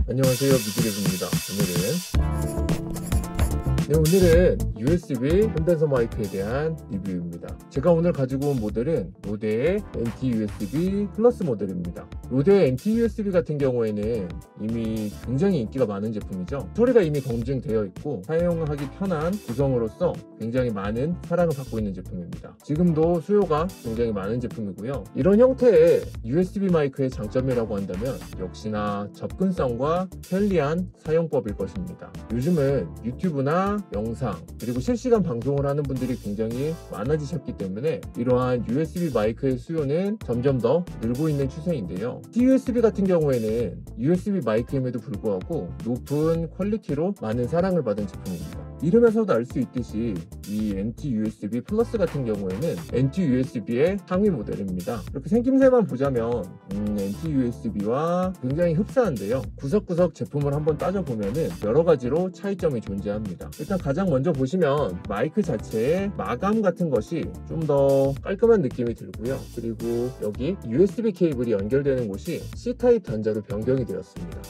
안녕하세요, 뮤직앱입니다. 오늘은 USB 콘덴서 마이크에 대한 리뷰입니다. 제가 오늘 가지고 온 모델은 로데의 NT-USB 플러스 모델입니다. 로데의 NT-USB 같은 경우에는 이미 굉장히 인기가 많은 제품이죠. 소리가 이미 검증되어 있고 사용하기 편한 구성으로서 굉장히 많은 사랑을 받고 있는 제품입니다. 지금도 수요가 굉장히 많은 제품이고요. 이런 형태의 USB 마이크의 장점이라고 한다면 역시나 접근성과 편리한 사용법일 것입니다. 요즘은 유튜브나 영상 그리고 실시간 방송을 하는 분들이 굉장히 많아지셨기 때문에 이러한 USB 마이크의 수요는 점점 더 늘고 있는 추세인데요. T-USB 같은 경우에는 USB 마이크임에도 불구하고 높은 퀄리티로 많은 사랑을 받은 제품입니다. 이름에서도 알 수 있듯이 이 NT-USB 플러스 같은 경우에는 NT-USB의 상위 모델입니다. 이렇게 생김새만 보자면 NT-USB와 굉장히 흡사한데요. 구석구석 제품을 한번 따져보면 여러 가지로 차이점이 존재합니다. 일단 가장 먼저 보시면 마이크 자체의 마감 같은 것이 좀 더 깔끔한 느낌이 들고요. 그리고 여기 USB 케이블이 연결되는 곳이 C타입 단자로 변경이 되었습니다.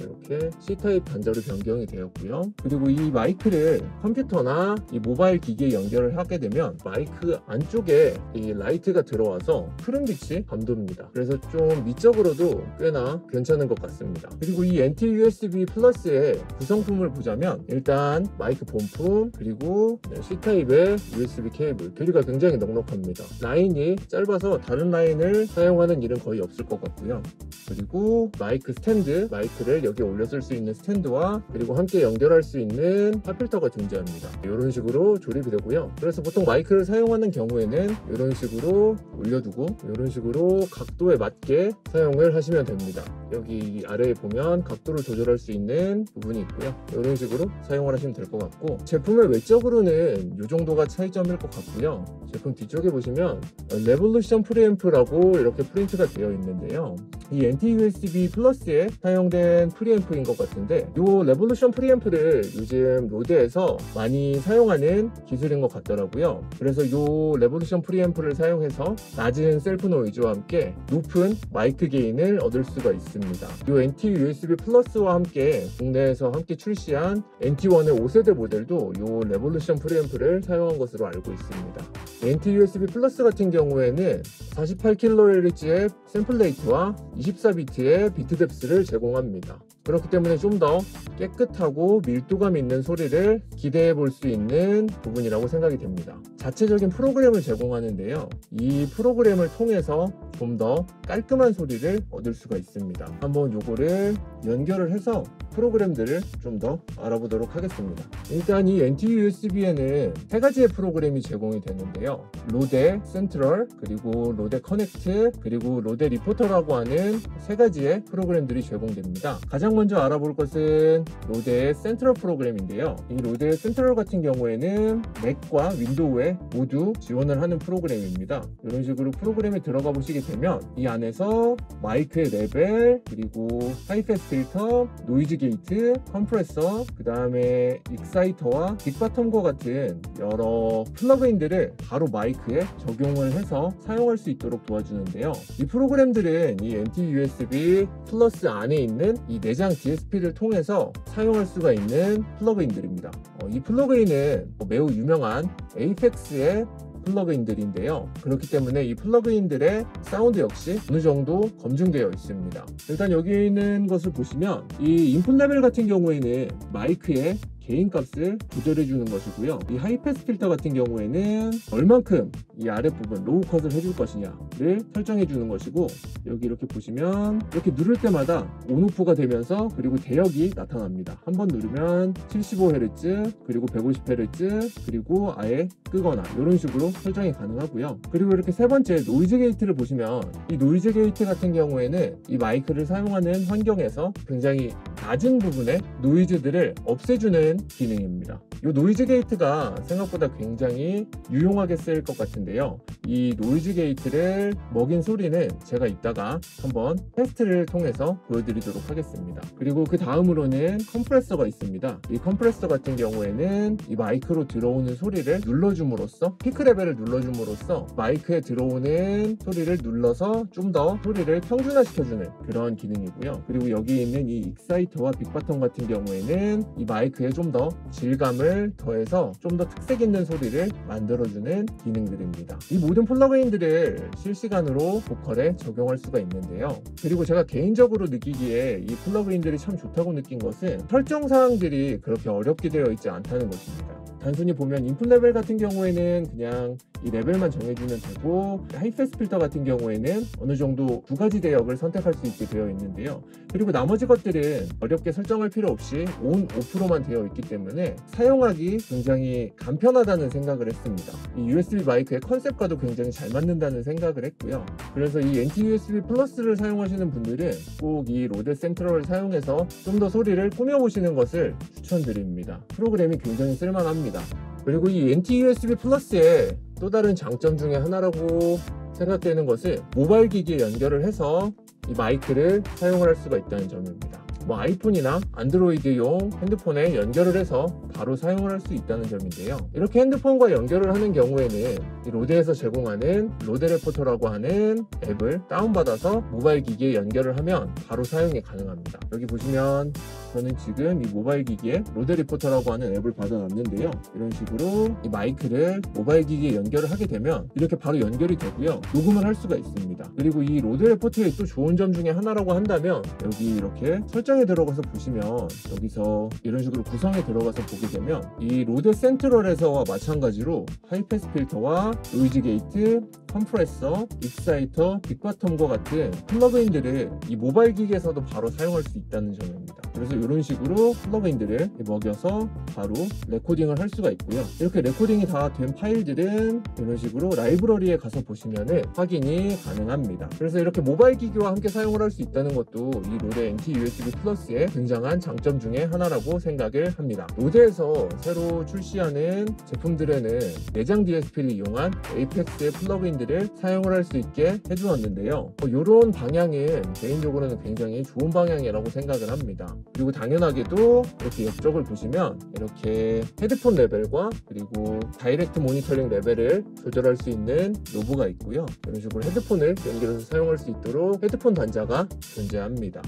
이렇게 C타입 단자로 변경이 되었고요. 그리고 이 마이크를 컴퓨터나 이 모바일 기기에 연결을 하게 되면 마이크 안쪽에 이 라이트가 들어와서 푸른빛이 감돕니다. 그래서 좀 미적으로도 꽤나 괜찮은 것 같습니다. 그리고 이 NT-USB 플러스의 구성품을 보자면 일단 마이크 본품 그리고 C타입의 USB 케이블 길이가 굉장히 넉넉합니다. 라인이 짧아서 다른 라인을 사용하는 일은 거의 없을 것 같고요. 그리고 마이크 스탠드, 마이크를 여기 올려쓸 수 있는 스탠드와 그리고 함께 연결할 수 있는 팝필터가 존재합니다. 이런 식으로 조립이 되고요. 그래서 보통 마이크를 사용하는 경우에는 이런 식으로 올려두고 이런 식으로 각도에 맞게 사용을 하시면 됩니다. 여기 아래에 보면 각도를 조절할 수 있는 부분이 있고요. 이런 식으로 사용을 하시면 될 것 같고 제품의 외적으로는 이 정도가 차이점일 것 같고요. 제품 뒤쪽에 보시면 레볼루션 프리앰프라고 이렇게 프린트가 되어 있는데요. 이 NT-USB 플러스에 사용된 프리앰프인 것 같은데 이 레볼루션 프리앰프를 요즘 로데에서 많이 사용하는 기술인 것 같더라고요. 그래서 이 레볼루션 프리앰프를 사용해서 낮은 셀프 노이즈와 함께 높은 마이크 게인을 얻을 수가 있습니다. 이 NT-USB 플러스와 함께 국내에서 함께 출시한 NT1의 5세대 모델도 이 레볼루션 프리앰프를 사용한 것으로 알고 있습니다. NT-USB 플러스 같은 경우에는 48kHz의 샘플 레이트와 24비트의 비트 뎁스를 제공합니다. 그렇기 때문에 좀 더 깨끗하고 밀도감 있는 소리를 기대해 볼 수 있는 부분이라고 생각이 됩니다. 자체적인 프로그램을 제공하는데요. 이 프로그램을 통해서 좀 더 깔끔한 소리를 얻을 수가 있습니다. 한번 요거를 연결을 해서 프로그램들을 좀 더 알아보도록 하겠습니다. 일단 이 NT-USB에는 세 가지의 프로그램이 제공이 되는데요. 로데 센트럴, 그리고 로데 커넥트, 그리고 로데 리포터라고 하는 세 가지의 프로그램들이 제공됩니다. 가장 먼저 알아볼 것은 로데의 센트럴 프로그램인데요. 이 로데의 센트럴 같은 경우에는 맥과 윈도우에 모두 지원을 하는 프로그램입니다. 이런 식으로 프로그램에 들어가 보시게 되면 이 안에서 마이크의 레벨, 그리고 하이패스 필터, 노이즈 게이트, 컴프레서, 그 다음에 익사이터와 빅바텀과 같은 여러 플러그인들을 바로 마이크에 적용을 해서 사용할 수 있도록 도와주는데요. 이 프로그램들은 이 NT-USB 플러스 안에 있는 이 내장 DSP를 통해서 사용할 수가 있는 플러그인들입니다. 이 플러그인은 매우 유명한 에이펙스의 플러그인들인데요. 그렇기 때문에 이 플러그인들의 사운드 역시 어느 정도 검증되어 있습니다. 일단 여기 있는 것을 보시면 이 인풋 레벨 같은 경우에는 마이크의 게인 값을 조절해 주는 것이고요. 이 하이패스 필터 같은 경우에는 얼만큼 이 아랫부분 로우 컷을 해줄 것이냐를 설정해 주는 것이고 여기 이렇게 보시면 이렇게 누를 때마다 온오프가 되면서 그리고 대역이 나타납니다. 한번 누르면 75Hz 그리고 150Hz 그리고 아예 끄거나 이런 식으로 설정이 가능하고요. 그리고 이렇게 세 번째 노이즈 게이트를 보시면 이 노이즈 게이트 같은 경우에는 이 마이크를 사용하는 환경에서 굉장히 낮은 부분의 노이즈들을 없애주는 기능입니다. 이 노이즈 게이트가 생각보다 굉장히 유용하게 쓰일 것 같은데요. 이 노이즈 게이트를 먹인 소리는 제가 이따가 한번 테스트를 통해서 보여드리도록 하겠습니다. 그리고 그 다음으로는 컴프레서가 있습니다. 이 컴프레서 같은 경우에는 이 마이크로 들어오는 소리를 눌러줌으로써, 피크 레벨을 눌러줌으로써 마이크에 들어오는 소리를 눌러서 좀 더 소리를 평준화시켜주는 그런 기능이고요. 그리고 여기 있는 이 익사이터와 빅바텀 같은 경우에는 이 마이크에 좀 더 질감을 더해서 좀 더 특색 있는 소리를 만들어주는 기능들입니다. 이 모든 플러그인들을 실시간으로 보컬에 적용할 수가 있는데요. 그리고 제가 개인적으로 느끼기에 이 플러그인들이 참 좋다고 느낀 것은 설정 사항들이 그렇게 어렵게 되어 있지 않다는 것입니다. 단순히 보면 인풋 레벨 같은 경우에는 그냥 이 레벨만 정해주면 되고, 하이패스 필터 같은 경우에는 어느 정도 두 가지 대역을 선택할 수 있게 되어 있는데요. 그리고 나머지 것들은 어렵게 설정할 필요 없이 온, 오프로만 되어 있기 때문에 사용하기 굉장히 간편하다는 생각을 했습니다. 이 USB 마이크의 컨셉과도 굉장히 잘 맞는다는 생각을 했고요. 그래서 이 NT-USB 플러스를 사용하시는 분들은 꼭 이 로데 센트럴을 사용해서 좀 더 소리를 꾸며보시는 것을 추천드립니다. 프로그램이 굉장히 쓸만합니다. 그리고 이 NT-USB 플러스의 또 다른 장점 중에 하나라고 생각되는 것은 모바일 기기에 연결을 해서 이 마이크를 사용을 할 수가 있다는 점입니다. 아이폰이나 안드로이드용 핸드폰에 연결을 해서 바로 사용을 할 수 있다는 점인데요. 이렇게 핸드폰과 연결을 하는 경우에는 이 로데에서 제공하는 로데 레포터라고 하는 앱을 다운받아서 모바일 기기에 연결을 하면 바로 사용이 가능합니다. 여기 보시면 저는 지금 이 모바일 기기에 로데 리포터라고 하는 앱을 받아놨는데요. 이런 식으로 이 마이크를 모바일 기기에 연결을 하게 되면 이렇게 바로 연결이 되고요. 녹음을 할 수가 있습니다. 그리고 이 로데 레포터의 또 좋은 점 중에 하나라고 한다면, 여기 이렇게 설정에 들어가서 보시면 여기서 이런 식으로 구성에 들어가서 보게 되면 이 로데 센트럴에서와 마찬가지로 하이패스 필터와 노이즈 게이트, 컴프레서, 익사이터, 빅바텀과 같은 플러그인들을 이 모바일 기기에서도 바로 사용할 수 있다는 점입니다. 그래서 이런 식으로 플러그인들을 먹여서 바로 레코딩을 할 수가 있고요. 이렇게 레코딩이 다 된 파일들은 이런 식으로 라이브러리에 가서 보시면은 확인이 가능합니다. 그래서 이렇게 모바일 기기와 함께 사용을 할 수 있다는 것도 이 로데 NT-USB 플러스의 굉장한 장점 중에 하나라고 생각을 합니다. 로데에서 새로 출시하는 제품들에는 내장 DSP를 이용한 에이펙스의 플러그인들을 사용을 할 수 있게 해주었는데요. 이런 방향은 개인적으로는 굉장히 좋은 방향이라고 생각을 합니다. 그리고 당연하게도 이렇게 옆쪽을 보시면 이렇게 헤드폰 레벨과 그리고 다이렉트 모니터링 레벨을 조절할 수 있는 노브가 있고요. 이런 식으로 헤드폰을 연결해서 사용할 수 있도록 헤드폰 단자가 존재합니다.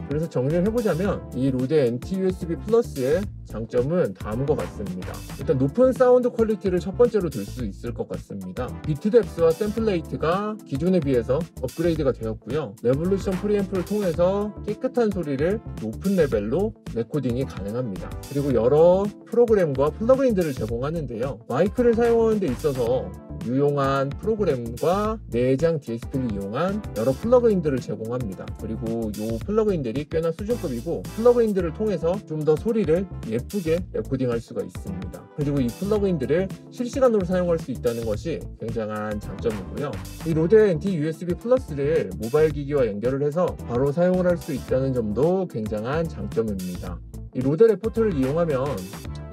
그래서 정리를 해보자면 이 로데 NT-USB 플러스의 장점은 다음과 같습니다. 일단 높은 사운드 퀄리티를 첫 번째로 들 수 있을 것 같습니다. 비트 뎁스와 샘플 레이트가 기존에 비해서 업그레이드가 되었고요. 레볼루션 프리앰프를 통해서 깨끗한 소리를 높은 레벨로 레코딩이 가능합니다. 그리고 여러 프로그램과 플러그인들을 제공하는데요. 마이크를 사용하는 데 있어서 유용한 프로그램과 내장 DSP를 이용한 여러 플러그인들을 제공합니다. 그리고 이 플러그인들이 꽤나 수준급이고, 플러그인들을 통해서 좀 더 소리를 예쁘게 레코딩할 수가 있습니다. 그리고 이 플러그인들을 실시간으로 사용할 수 있다는 것이 굉장한 장점이고요. 이 로데 NT-USB 플러스를 모바일 기기와 연결을 해서 바로 사용을 할 수 있다는 점도 굉장한 장점입니다. 이 로데 레포터를 이용하면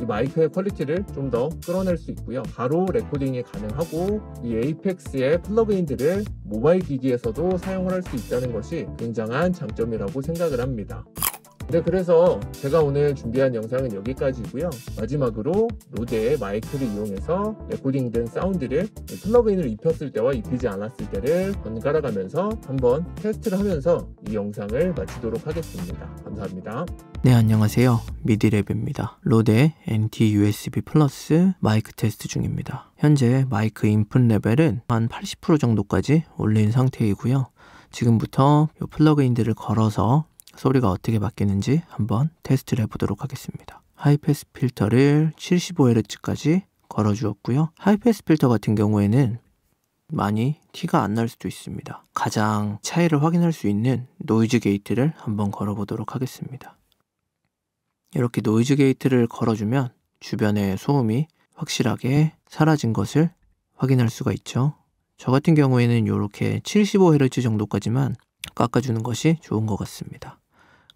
이 마이크의 퀄리티를 좀 더 끌어낼 수 있고요. 바로 레코딩이 가능하고, 이 에이펙스의 플러그인들을 모바일 기기에서도 사용을 할 수 있다는 것이 굉장한 장점이라고 생각을 합니다. 네, 그래서 제가 오늘 준비한 영상은 여기까지고요. 마지막으로 로데의 마이크를 이용해서 레코딩된 사운드를 플러그인을 입혔을 때와 입히지 않았을 때를 번갈아 가면서 한번 테스트를 하면서 이 영상을 마치도록 하겠습니다. 감사합니다. 네, 안녕하세요. 미디랩입니다. 로데 NT-USB 플러스 마이크 테스트 중입니다. 현재 마이크 인풋 레벨은 한 80% 정도까지 올린 상태이고요. 지금부터 이 플러그인들을 걸어서 소리가 어떻게 바뀌는지 한번 테스트를 해보도록 하겠습니다. 하이패스 필터를 75Hz까지 걸어주었고요. 하이패스 필터 같은 경우에는 많이 티가 안 날 수도 있습니다. 가장 차이를 확인할 수 있는 노이즈 게이트를 한번 걸어보도록 하겠습니다. 이렇게 노이즈 게이트를 걸어주면 주변의 소음이 확실하게 사라진 것을 확인할 수가 있죠. 저 같은 경우에는 이렇게 75Hz 정도까지만 깎아주는 것이 좋은 것 같습니다.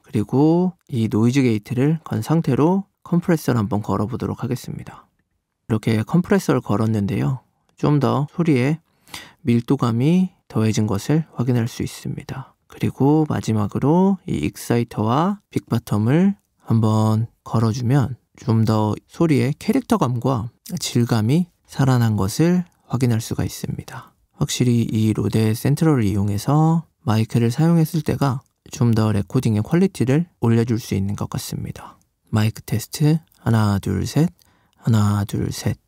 그리고 이 노이즈 게이트를 건 상태로 컴프레서를 한번 걸어보도록 하겠습니다. 이렇게 컴프레서를 걸었는데요. 좀 더 소리의 밀도감이 더해진 것을 확인할 수 있습니다. 그리고 마지막으로 이 익사이터와 빅바텀을 한번 걸어주면 좀 더 소리의 캐릭터감과 질감이 살아난 것을 확인할 수가 있습니다. 확실히 이 로데 센트럴을 이용해서 마이크를 사용했을 때가 좀 더 레코딩의 퀄리티를 올려줄 수 있는 것 같습니다. 마이크 테스트 하나 둘 셋, 하나 둘 셋.